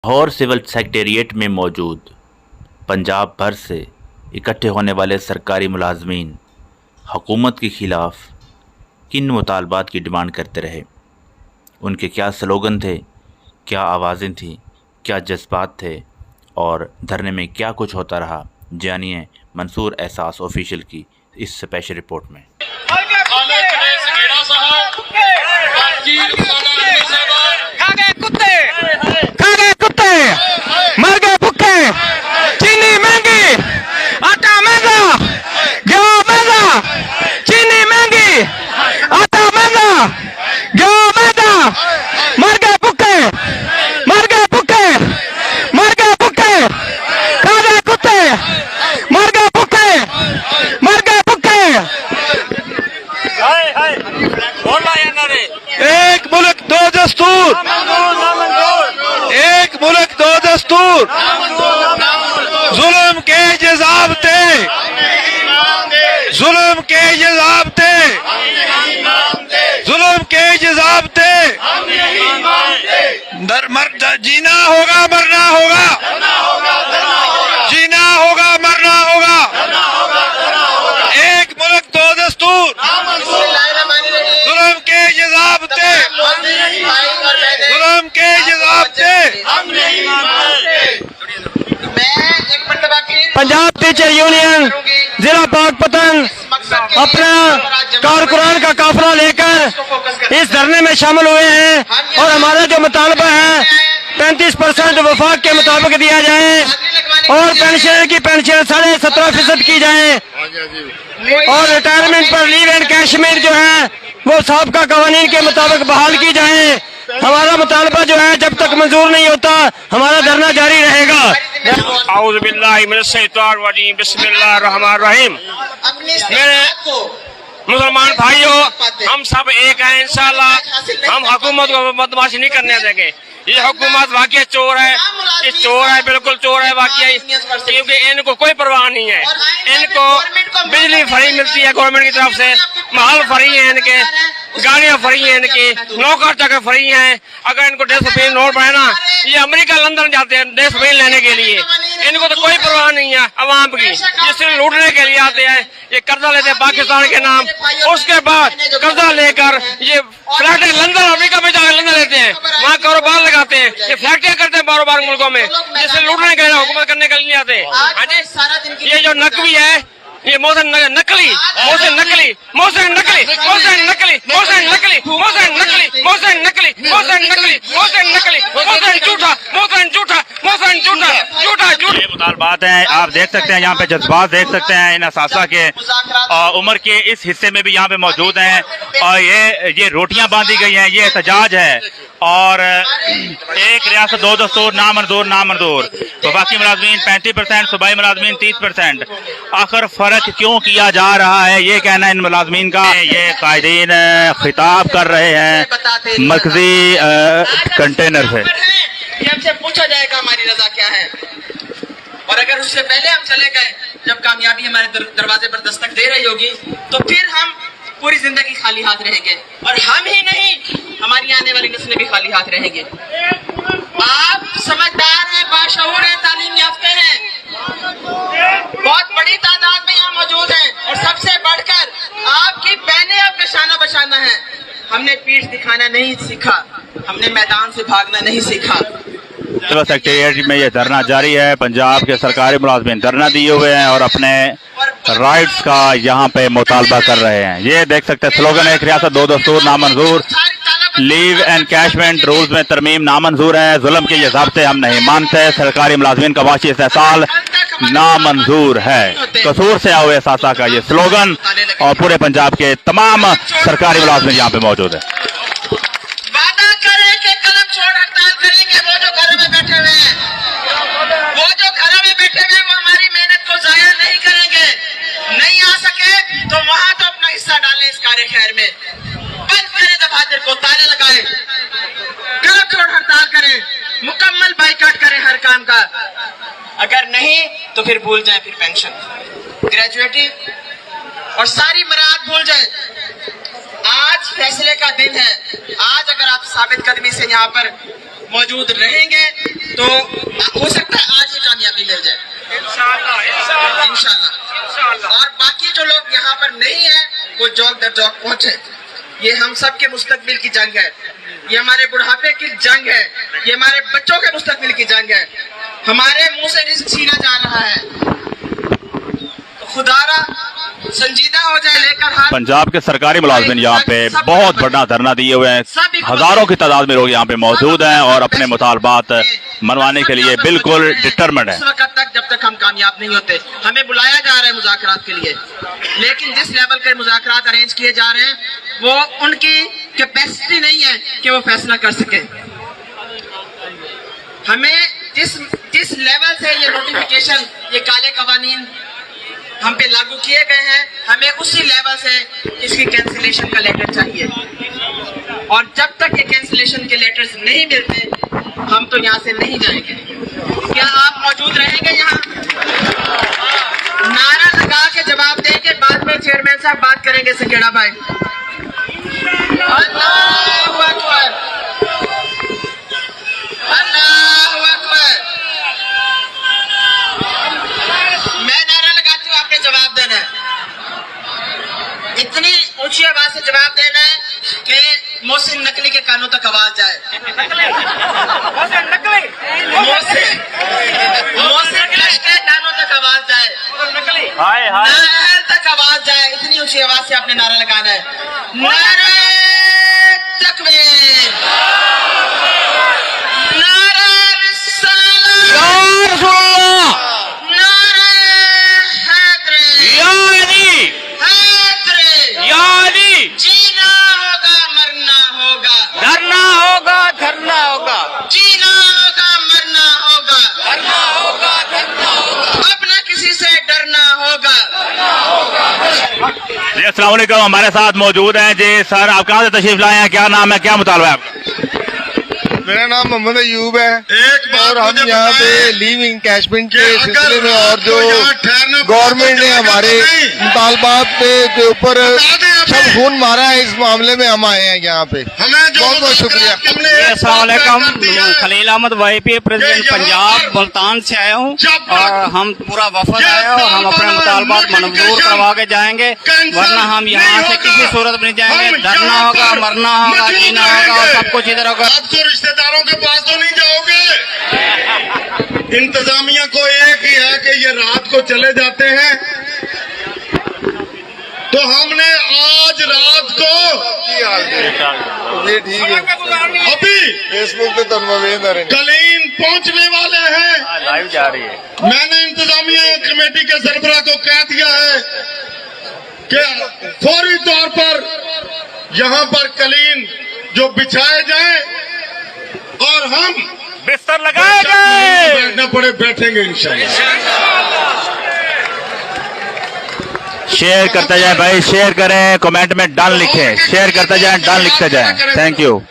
Lahore civil secretariat में मौजूद पंजाब भर से इकट्ठे होने वाले सरकारी मुलाजमीन हुकूमत के ख़िलाफ़ किन मुतालबात की डिमांड करते रहे, उनके क्या स्लोगन थे, क्या आवाज़ें थीं, क्या जज्बात थे और धरने में क्या कुछ होता रहा, जानिए मंसूर एहसास ऑफिशियल की इस स्पेशल रिपोर्ट में। मर गए भुक्के, चीनी महंगी, आटा महंगा, गेहूं महंगा, चीनी महंगी, आटा महंगा, गेहूं महंगा, मर गए भुक्के, मर गए भुक्के, मर गए भुक्के, खा गए कुत्ते, मर गए भुक्के, मर गए भुक्के। एक मुल्क दो दस्तूर, एक मुल्क दो दस्तूर, जुल्म के जज़ाब्ते, जुल्म के जज़ाब्ते, जुल्म के जज़ाब्ते, जीना होगा मरना होगा, जीना होगा मरना होगा, एक मुल्क दो दस्तूर, जुल्म के जज़ाब्ते, जुल्म के जज़ाब्ते। पंजाब टीचर यूनियन जिला पाकपतन अपना कारकुनान का काफिला लेकर इस धरने में शामिल हुए हैं और हमारा जो मुतालबा है 35% वफाक के मुताबिक दिया जाए और पेंशन की पेंशन 17.5% की जाए और रिटायरमेंट पर लीव एंड कैशमेट जो है वो साहबका कवानीन के मुताबिक बहाल की जाए। हमारा मुतालबा जो है जब तक मंजूर नहीं होता हमारा धरना जारी रहेगा। औज़ु बिल्लाहि मिनश शैतानिर रजीम, बिस्मिल्लाहिर रहमानिर रहीम। मेरे मुसलमान भाइयों, हम सब एक हैं इंशाअल्लाह। हम हुकूमत को बदमाशी नहीं करने देंगे। ये हुकूमत वाकई चोर है, ये चोर है, बिल्कुल चोर है वाकई, क्योंकि इनको कोई परवाह नहीं है। इनको बिजली फ्री मिलती है गवर्नमेंट की तरफ से, महल फ्री है इनके, गाड़ियां फ्री हैं इनकी, नौकर चाकर फ्री हैं। अगर इनको डेस्क नोट पड़े ना, ये अमेरिका लंदन जाते हैं डेस्क लेने के लिए। इनको तो कोई परवाह नहीं है अवाम की, ये सिर्फ लूटने के लिए आते हैं। ये कर्जा लेते हैं पाकिस्तान के नाम, उसके बाद कर्जा लेकर ये फ्लैट लंदन अमेरिका में जाकर लंदन लेते हैं, वहाँ कारोबार लगाते हैं, ये फैक्ट्रियां करते हैं बार बार मुल्कों में, जिससे लूटने के लिए हुकूमत करने के लिए आते हैं। हाँ जी, ये जो नकवी है ये मोहसिन नकली, मोहसिन नकली, मोहसिन नकली, मोहसिन नकली, मोहसिन नकली, मोहसिन नकली, मोहसिन नकली, मोहसिन नकली, मोहसिन नकली, मोहसिन झूठा, मोहसिन झूठा, मोहसिन झूठा, झूठा झूठा। ये मुतालबात हैं, आप देख सकते हैं यहाँ पे जज्बात देख सकते हैं इन असासा के उम्र के इस हिस्से में भी यहाँ पे मौजूद हैं और ये रोटियां बांधी गई हैं, ये एहतजाज है और एक रियासत दो दस्तूर नामंजूर नामंजूर। वफाकी मुलाजमीन 35%, सूबाई मुलाजमीन 30%। आखिर फर्क क्यों किया जा रहा है, ये कहना इन मुलाजमीन का। ये कायदीन खिताब कर रहे हैं मरकजी कंटेनर से। हमसे पूछा जाएगा हमारी रजा क्या है, और अगर उससे पहले हम चले गए, जब कामयाबी हमारे दरवाजे पर दस्तक दे रही होगी, तो फिर हम पूरी जिंदगी खाली हाथ रहेंगे और हम ही नहीं हमारी आने वाली नस्लें भी खाली हाथ रहेंगे। आप समझदार हैं, बाशऊर हैं, तालीम याफ्ते हैं, बहुत बड़ी तादाद में यहाँ मौजूद हैं और सबसे बढ़कर आपकी बहनें अब निशाना बचाना है। हमने पीठ दिखाना नहीं सीखा, हमने मैदान से भागना नहीं सीखा। सिविल सेक्रेटेरिएट में ये धरना जारी है। पंजाब के सरकारी मुलाजमीन धरना दिए हुए हैं और अपने राइट्स का यहाँ पे मुतालबा कर रहे हैं। ये देख सकते हैं स्लोगन है, एक रियासत दो दस्तूर नामंजूर, लीव एंड कैशमेंट रूल्स में तरमीम नामंजूर है, जुल्म के ये ज़ाब्ते हम नहीं मानते, सरकारी मुलाजमीन का वाशी इस्तेहसाल नामंजूर है। कसूर से आओ एहसासा का ये स्लोगन और पूरे पंजाब के तमाम सरकारी मुलाजमीन यहाँ पे मौजूद है। वादा करें कि कलम छोड़ हड़ताल करेंगे, वो जो घरों में बैठे हुए हैं, वो जो घरों में बैठे हुए वो हमारी मेहनत को जाया नहीं करेंगे। नहीं आ सके तो वहां तो अपना हिस्सा डालें इस कार्य खैर में, बंद करें दफातर को, ताले लगाएं, कलम छोड़ हड़ताल करें, मुकम्मल बाइकाट करें हर काम का। अगर नहीं तो फिर भूल जाए, फिर पेंशन, ग्रेजुएटी और सारी मराहत भूल जाए। आज फैसले का दिन है। आज अगर आप साबित कदमी से यहाँ पर मौजूद रहेंगे तो हो सकता है आज ही कामयाबी मिल जाए इंशाल्लाह। और बाकी जो लोग यहाँ पर नहीं है वो जॉग दर जॉग पहुंचे। ये हम सब के मुस्तकबिल की जंग है, ये हमारे बुढ़ापे की जंग है, ये हमारे बच्चों के मुस्तकबिल की जंग है। हमारे मुंह से रिस्क छीना जा रहा है, तो खुदारा संजीदा हो जाए, लेकर हाथ। पंजाब के सरकारी मुलाजमिन यहाँ पे बहुत बड़ा धरना दिए हुए हैं, हजारों की तादाद में लोग यहाँ पे मौजूद हैं और अपने मुतालबात मनवाने के लिए बिल्कुल डिटरमिन्ड है। उस वक्त तक जब तक हम कामयाब नहीं होते, हमें बुलाया जा रहा है मुज़ाकरात के लिए, लेकिन जिस लेवल के मुज़ाकरात अरेंज किए जा रहे हैं वो उनकी कैपेसिटी नहीं है कि वो फैसला कर सके। हमें जिस लेवल से ये नोटिफिकेशन, ये काले कवानीन हम पे लागू किए गए हैं, हमें उसी लेवल से इसकी कैंसिलेशन का लेटर चाहिए। और जब तक ये कैंसिलेशन के लेटर्स नहीं मिलते हम तो यहाँ से नहीं जाएंगे। क्या आप मौजूद रहेंगे यहाँ? नारा लगा के जवाब देंगे, बाद में चेयरमैन साहब बात करेंगे। सकेड़ा भाई, अल्लाहू अकबर, अल्लाहू अकबर। मैं नारा लगाती हूँ, आपने जवाब देना है। इतनी ऊंची आवाज से जवाब देना है कि मोहसिन नकली के कानों तक आवाज जाए। मोहसिन के कानों तक आवाज जाए, नाहल तक आवाज जाए। इतनी ऊंची आवाज से आपने नारा लगाना है। नारे तकबीर, नारे रिसालत, नारे हैदरी, जीना होगा मरना होगा, धरना होगा, धरना होगा, जीना होगा मरना होगा, धरना होगा, धरना होगा, अब न किसी से डरना होगा। जी अस्सलाम वालेकुम, हमारे साथ मौजूद हैं जी सर। आप कहाँ से तशरीफ लाए हैं, क्या नाम है, क्या मुतालबा है आपका? मेरा नाम मोहम्मद अयूब है और हम यहाँ पे लीव इनकैशमेंट के सिलसिले में और जो गवर्नमेंट ने हमारे मुतालबात के ऊपर सब खून मारा है, इस मामले में हम आए हैं यहाँ पे। बहुत बहुत शुक्रिया। अस्सलाम वालेकुम, खलील अहमद वाईपी प्रेसिडेंट पंजाब मुल्तान से आया हूँ और हम पूरा वफद आए और हम अपने मुतालबात मंजूर करवा के जाएंगे, वरना हम यहाँ से किसी सूरत में नहीं जाएंगे। धरना होगा, मरना होगा, जीना होगा और सब कुछ इधर होगा। रिश्तेदारों के पास तो नहीं जाओगे? इंतजामिया को एक ही है कि ये रात को चले जाते हैं, तो हमने आज रात को ये ठीक है, अभी फेसबुक पे तनवीर कलीन पहुंचने वाले हैं। लाइव जा रही है। मैंने इंतजामिया कमेटी के सरबराह को कह दिया है कि फौरी तौर पर यहाँ पर कलीन जो बिछाए जाए और हम बिस्तर लगाए गए, बैठना पड़े बैठेंगे इंशाल्लाह। शेयर करते जाए भाई, शेयर करें, कमेंट में डन लिखें, शेयर करते जाए, डन लिखते जाए। Thank you.